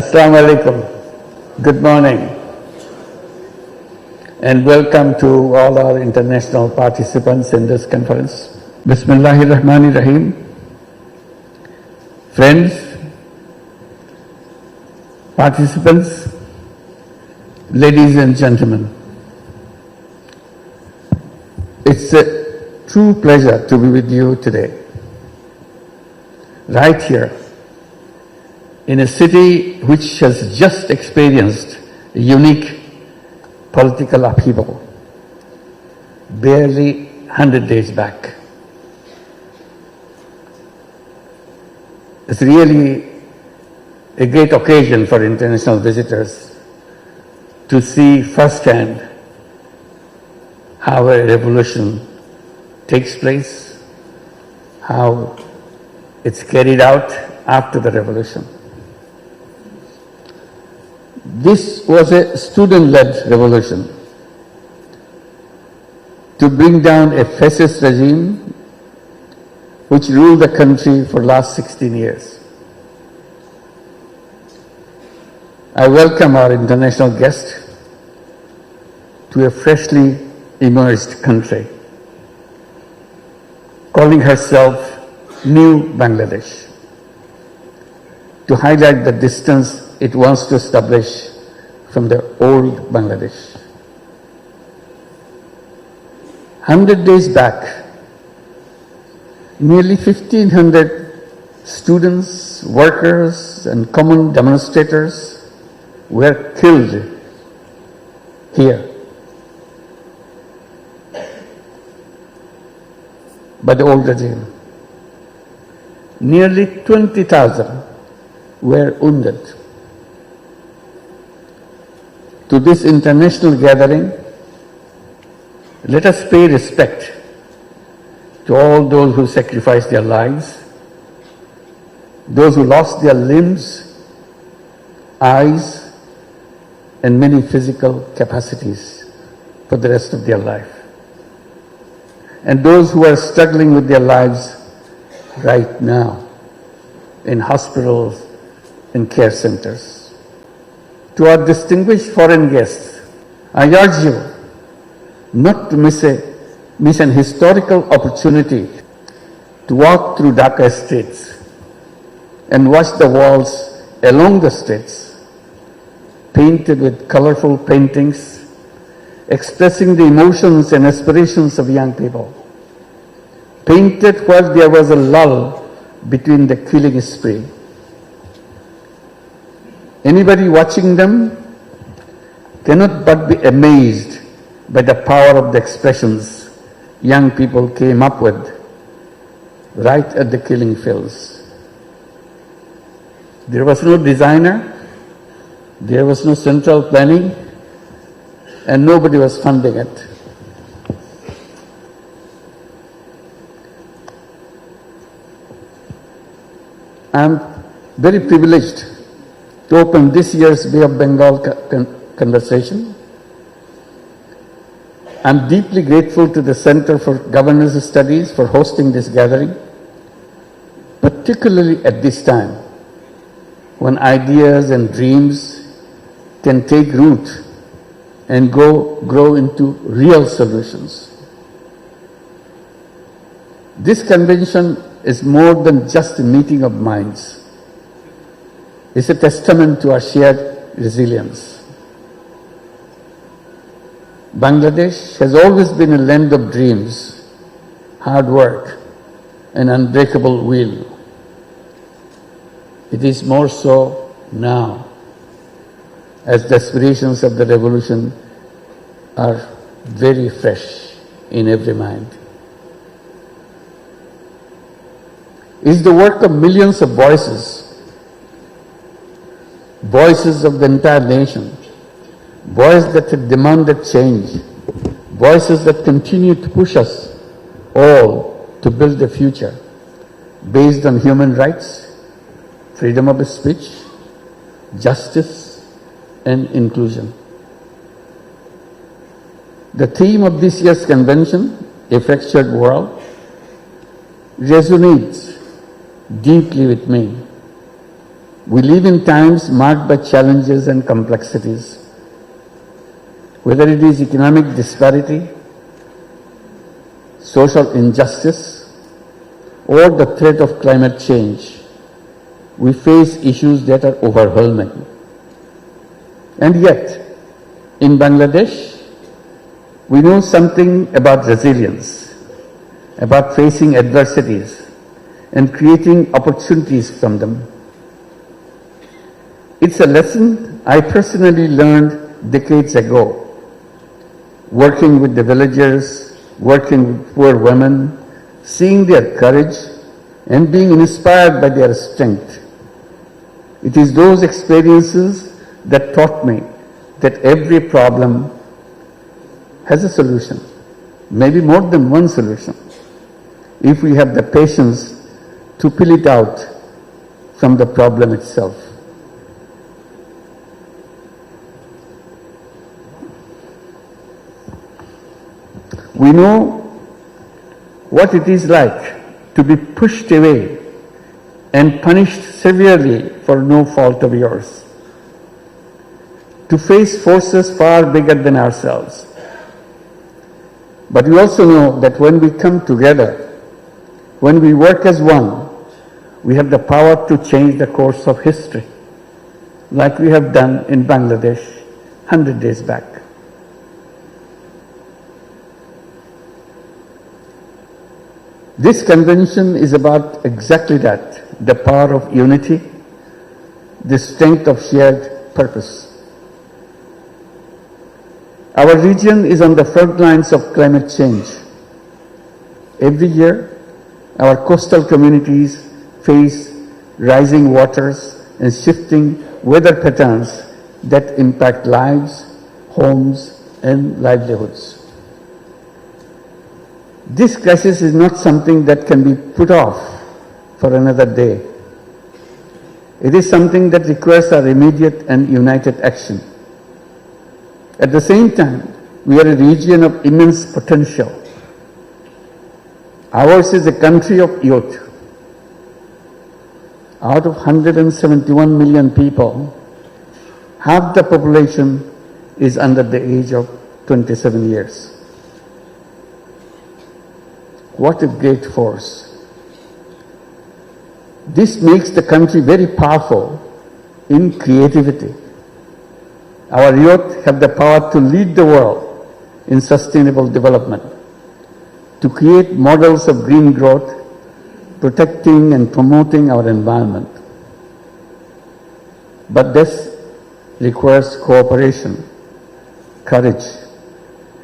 Assalamu alaikum. Good morning. And welcome to all our international participants in this conference. Bismillahir Rahmanir Rahim. Friends, participants, ladies and gentlemen, it's a true pleasure to be with you today, right here, in a city which has just experienced a unique political upheaval, barely 100 days back. It's really a great occasion for international visitors to see firsthand how a revolution takes place, how it's carried out after the revolution. This was a student-led revolution to bring down a fascist regime which ruled the country for the last 16 years. I welcome our international guest to a freshly emerged country, calling herself New Bangladesh, to highlight the distance it wants to establish from the old Bangladesh. 100 days back, nearly 1,500 students, workers, and common demonstrators were killed here by the old regime. Nearly 20,000 were wounded. To this international gathering, let us pay respect to all those who sacrificed their lives, those who lost their limbs, eyes, and many physical capacities for the rest of their life, and those who are struggling with their lives right now in hospitals and care centers. To our distinguished foreign guests, I urge you not to miss an historical opportunity to walk through Dhaka streets and watch the walls along the streets painted with colorful paintings expressing the emotions and aspirations of young people, painted while there was a lull between the killing spree. Anybody watching them cannot but be amazed by the power of the expressions young people came up with right at the killing fields. There was no designer, there was no central planning, and nobody was funding it. I am very privileged to open this year's Bay of Bengal conversation. I am deeply grateful to the Center for Governance Studies for hosting this gathering, particularly at this time when ideas and dreams can take root and grow into real solutions. This convention is more than just a meeting of minds. It's a testament to our shared resilience. Bangladesh has always been a land of dreams, hard work, and unbreakable will. It is more so now, as the aspirations of the revolution are very fresh in every mind. It is the work of millions of voices of the entire nation, voices that have demanded change, voices that continue to push us all to build a future based on human rights, freedom of speech, justice, and inclusion. The theme of this year's convention, A Fractured World, resonates deeply with me We live in times marked by challenges and complexities. Whether it is economic disparity, social injustice, or the threat of climate change, we face issues that are overwhelming. And yet, in Bangladesh, we know something about resilience, about facing adversities and creating opportunities from them. It's a lesson I personally learned decades ago, working with the villagers, working with poor women, seeing their courage and being inspired by their strength. It is those experiences that taught me that every problem has a solution, maybe more than one solution, if we have the patience to pull it out from the problem itself. We know what it is like to be pushed away and punished severely for no fault of yours, to face forces far bigger than ourselves. But we also know that when we come together, when we work as one, we have the power to change the course of history, like we have done in Bangladesh 100 days back. This convention is about exactly that, the power of unity, the strength of shared purpose. Our region is on the front lines of climate change. Every year, our coastal communities face rising waters and shifting weather patterns that impact lives, homes, and livelihoods. This crisis is not something that can be put off for another day. It is something that requires our immediate and united action. At the same time, we are a region of immense potential. Ours is a country of youth. Out of 171 million people, half the population is under the age of 27 years. What a great force. This makes the country very powerful in creativity. Our youth have the power to lead the world in sustainable development, to create models of green growth, protecting and promoting our environment. But this requires cooperation, courage,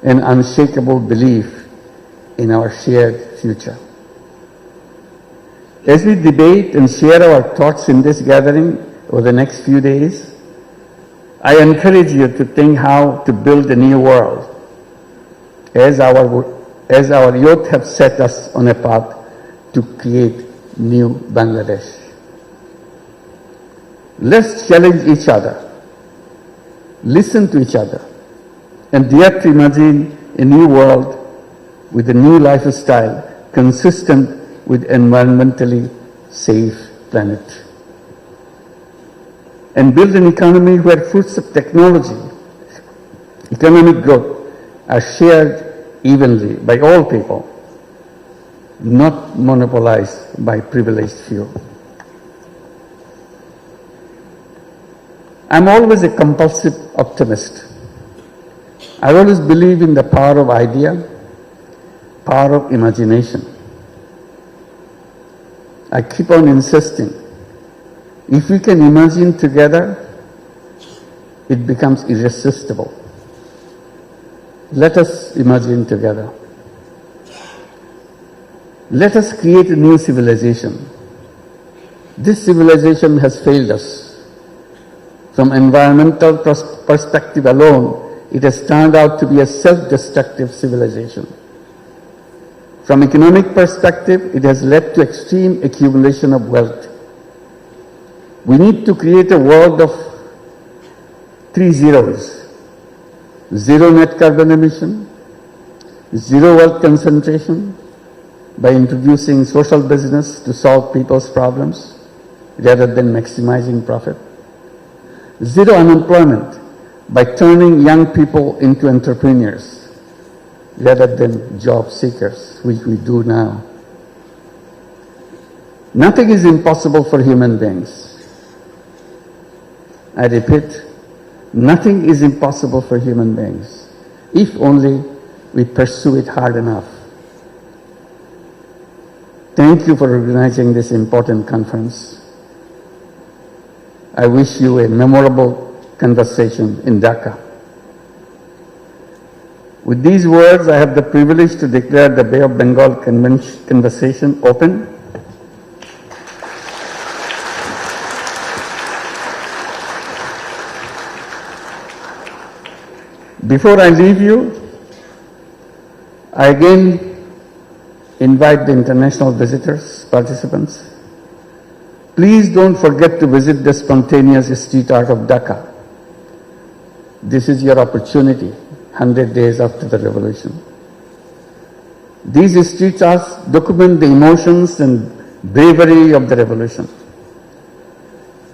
and unshakable belief in our shared future. As we debate and share our thoughts in this gathering over the next few days, I encourage you to think how to build a new world as our youth have set us on a path to create new Bangladesh. Let's challenge each other, listen to each other, and dare to imagine a new world with a new lifestyle consistent with environmentally safe planet. And build an economy where fruits of technology, economic growth are shared evenly by all people, not monopolized by privileged few. I'm always a compulsive optimist. I always believe in the power of idea, power of imagination. I keep on insisting, if we can imagine together, it becomes irresistible. Let us imagine together. Let us create a new civilization. This civilization has failed us. From environmental perspective alone, it has turned out to be a self-destructive civilization. From economic perspective, it has led to extreme accumulation of wealth. We need to create a world of 3 zeros. Zero net carbon emission, zero wealth concentration by introducing social business to solve people's problems, rather than maximizing profit. Zero unemployment by turning young people into entrepreneurs rather than job seekers, which we do now. Nothing is impossible for human beings. I repeat, nothing is impossible for human beings, if only we pursue it hard enough. Thank you for organizing this important conference. I wish you a memorable conversation in Dhaka. With these words, I have the privilege to declare the Bay of Bengal conversation open. Before I leave you, I again invite the international visitors, participants. Please don't forget to visit the spontaneous street art of Dhaka. This is your opportunity, 100 days after the revolution. These street arts document the emotions and bravery of the revolution.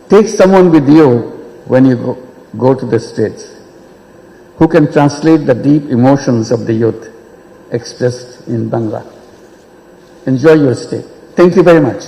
Take someone with you when you go to the streets who can translate the deep emotions of the youth expressed in Bangla. Enjoy your stay. Thank you very much.